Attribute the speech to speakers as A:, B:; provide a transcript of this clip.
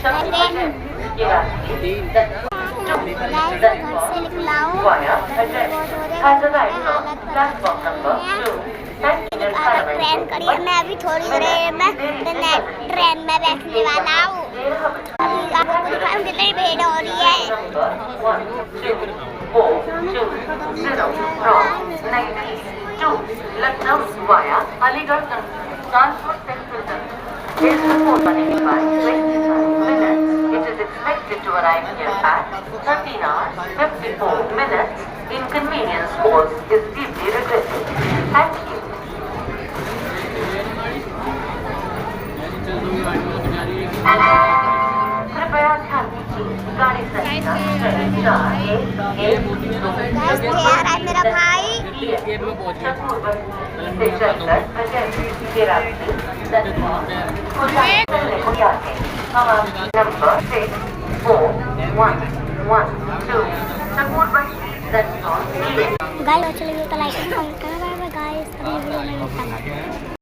A: Train करी है। मैं अभी थोड़ी देर में ट्रेन में बैठने वाला हूँ। आपको दिखाऊं कितनी भीड़ हो रही है।
B: Lucknow via Aligarh transport centre is reported by 25 minutes. It is expected to arrive here at 13 hours 54 minutes. Inconvenience caused is deeply regretted. Thank you. कृपया ध्यान दीजिए गाड़ी संख्या
A: यार मेरा भाई गाइस चलिए तो लाइक कमेंट करना। Bye bye guys.